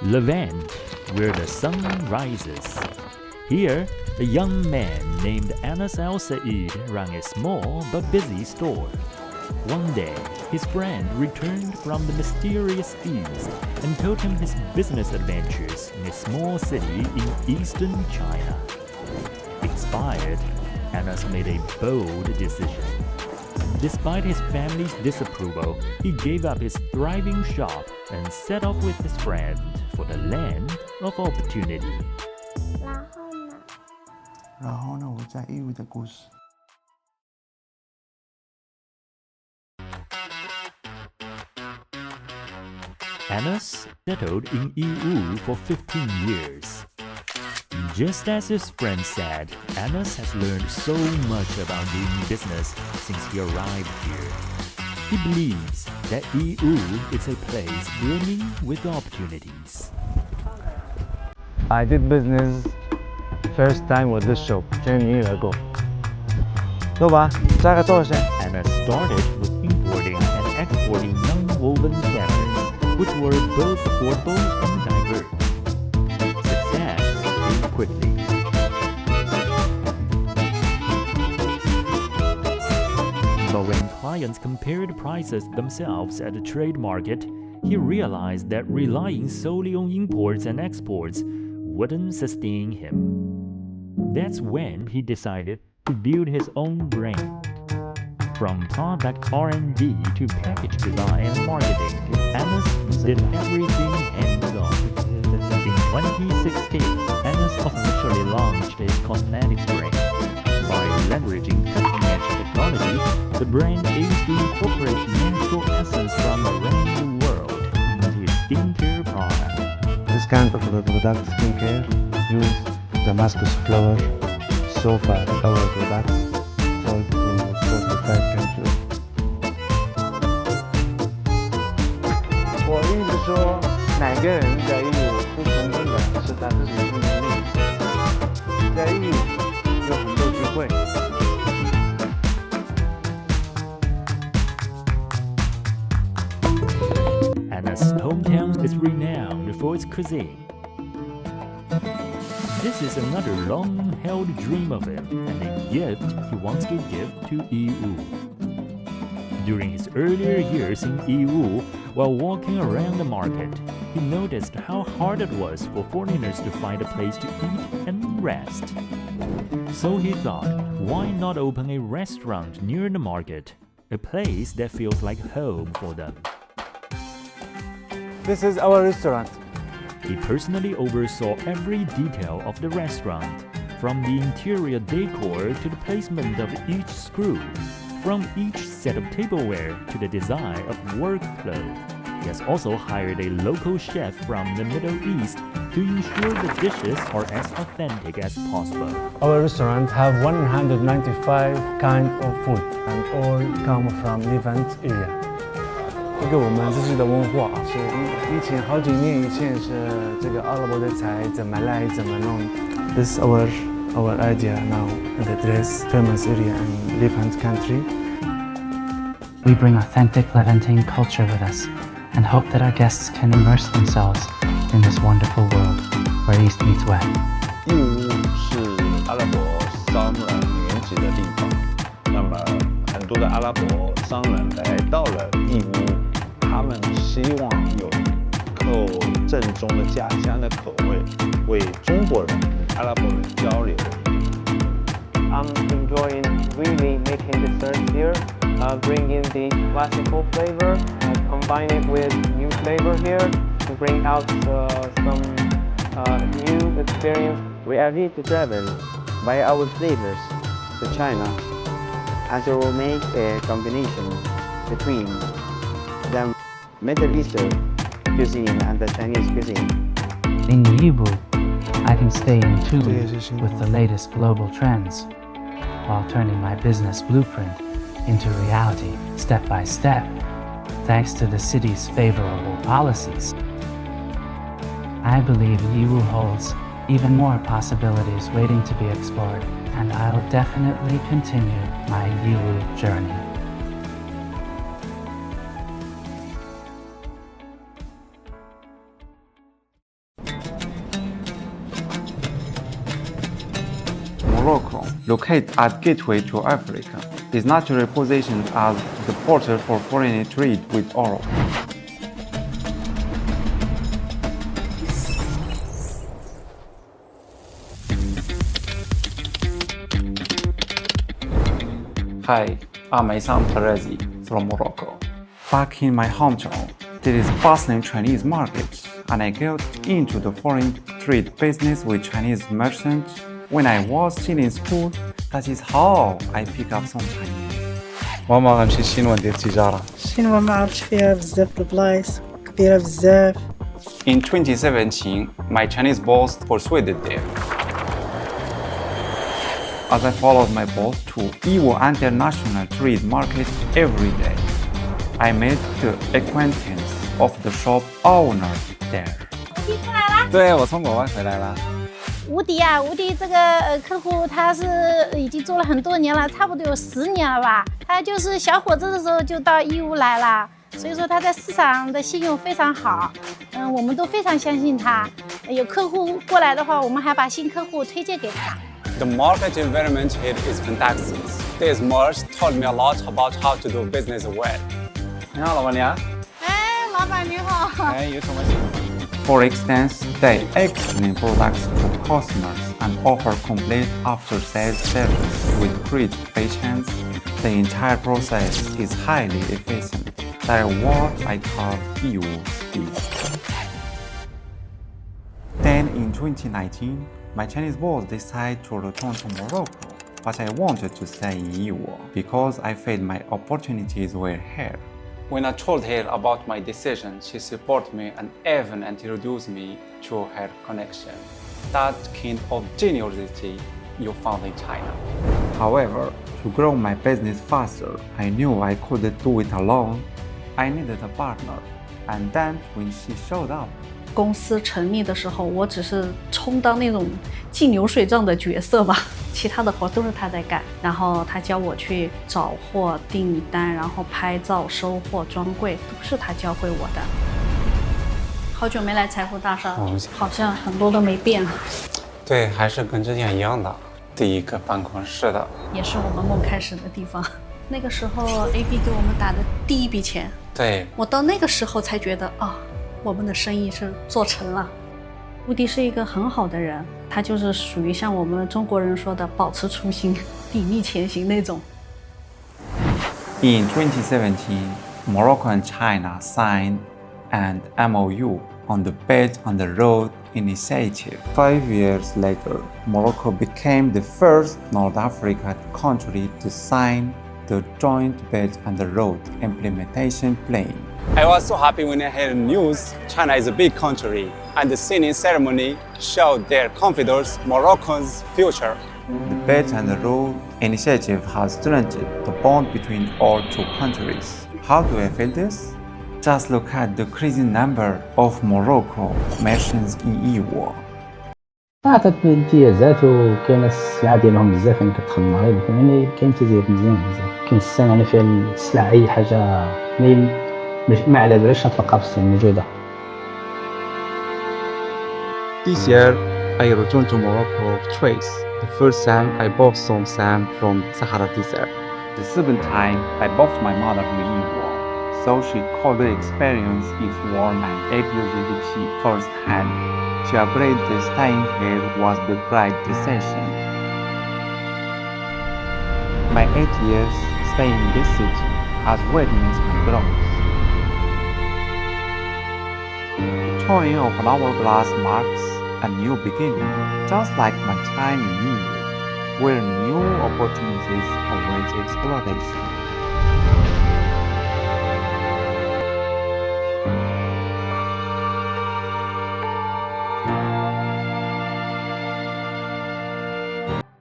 Levant, where the sun rises. Here, a young man named Anas al-Said ran a small but busy store. One day, his friend returned from the mysterious East and told him his business adventures in a small city in eastern China. Inspired, Anas made a bold decision. Despite his family's disapproval, he gave up his thriving shop and set off with his friend for the land of opportunity. 然后呢，我在义乌的故事。Anas settled in Yeiwu for 15 years. Just as his friend said, Anas has learned so much about doing business since he arrived here. He believes that Yeiwu is a place brimming with opportunities. I did business first time with this shop 10 years ago. 走吧，加个多少钱？ Anas started with importing and exporting non-woven fabrics, which were both affordable and diverse. Success came quickly. But when clients compared prices themselves at the trade market, he realized that relying solely on imports and exports wouldn't sustain him. That's when he decided to build his own brand. From product R&D to package design and marketing, Anas did everything hands-on. In 2016, Anas officially launched his cosmetics brand. By leveraging cutting-edge technology, the brand aims to incorporate natural essence from around the world into skincare products. This kind of product skincare use Damascus flower so far our products sold to 45 countries. 我的意思是说，每个人在义乌不成功的是他自己的能力，在义乌有很多机会。Anas' hometown is renowned for its cuisine. This is another long-held dream of him and a gift he wants to give to Yeiwu. During his earlier years in Yeiwu, while walking around the market, he noticed how hard it was for foreigners to find a place to eat and rest. So he thought, why not open a restaurant near the market, a place that feels like home for them. This is our restaurant. He personally oversaw every detail of the restaurant, from the interior decor to the placement of each screw, from each set of tableware to the design of work clothes. He has also hired a local chef from the Middle East to ensure the dishes are as authentic as possible. Our restaurant have 195 kind of food and all come from Levant area. 这个我们自己的文化是以前好几年以前是这个阿拉伯的菜怎么来怎么弄。This is our idea now in the dress famous area in Levant country. We bring authentic Levantine culture with us and hope that our guests can immerse themselves in this wonderful world where East meets West. 义乌是阿拉伯商人云集的地方，那么很多的阿拉伯商人来到了义乌。他们希望有一口正宗的家乡的口味，为中国人、阿拉伯人交流。I'm enjoying really making desserts here, bringing the classical flavor, combine it with new flavor here to bring out some new experience. We are here to travel by our flavors to China, as we will make a combination between the Middle Eastern cuisine and the Chinese cuisine. In Yeiwu, I can stay in tune with the latest global trends while turning my business blueprint into reality step by step, thanks to the city's favorable policies. I believe Yeiwu holds even more possibilities waiting to be explored, and I'll definitely continue my Yeiwu journey. Morocco, located at gateway to Africa, is naturally positioned as the portal for foreign trade with Europe. Hi, I'm Kharazi from Morocco. Back in my hometown, there is bustling Chinese market, and I got into the foreign trade business with Chinese merchants. When I was still in school, that is how I pick up some Chinese. ماما غنمشي للشينوا ندير تجارة. الشينوا ما عرفتش فيها بزاف البلايص كبيرة بزاف. In 2017, my Chinese boss persuaded them. As I followed my boss to Yeiwo International Trade Market every day, I made the acquaintance of the shop owner there. 对，我从国外回来了。吴迪啊，吴迪这个客户他是已经做了很多年了，差不多有10年了吧。他就是小伙子的时候就到义乌来了，所以说他在市场的信用非常好。我们都非常相信他。有客户过来的话，我们还把新客户推荐给他。The market environment here is fantastic. This merge taught me a lot about how to do business well. 你好，老板娘。哎，老板你好。哎，有什么请？ For instance, they explain products to customers and offer complete after-sales service with great patience. The entire process is highly efficient. That is what I call Yeiwo speed. Then in 2019, my Chinese boss decided to return to Morocco, but I wanted to stay in Yeiwo because I felt my opportunities were here. When I told her about my decision, she supported me and even introduced me to her connection. That kind of generosity you found in China. However, to grow my business faster, I knew I couldn't do it alone. I needed a partner. And then when she showed up, 公司成立的时候，我只是充当那种记流水账的角色吧，其他的活都是他在干。然后他教我去找货、订单，然后拍照、收货、专柜，都是他教会我的。好久没来财富大厦，好像很多都没变。对，还是跟之前一样的，第一个办公室的，也是我们梦开始的地方。那个时候 AB 给我们打的第一笔钱，对，我到那个时候才觉得啊。我们的生意是做成了。吴迪是一个很好的人，他就是属于像我们中国人说的保持初心、砥砺前行那种。In 2017, Morocco and China signed an MOU on the Belt on the Road initiative. 5 years later, Morocco became the first North African country to sign the Joint Belt on the Road implementation plan. I was so happy when I heard news China is a big country and the signing ceremony showed their confidence in Morocco's future. The Belt and the Road initiative has strengthened the bond between all two countries. How do I feel this? Just look at the crazy number of Morocco merchants in Yeiwo. عطاتني امتيازات وكاين السلعه ديالهم بزاف يعني كتدخل المغرب يعني كاين امتيازات مزيان بزاف كاين السلعه يعني فيها السلعه اي حاجه ما على بالهاش تلقى في الصين موجوده. This year, I returned to Morocco twice. The first time I bought some sand from Sahara Desert. The second time I bought my mother to Yeiwo, so she could experience its warmth and exclusivity firsthand. She agreed that staying here was the right decision. My 8 years staying in this city has witnessed my growth. The turning of an hourglass marks a new beginning, just like my time in Yeiwo, where new opportunities await exploration.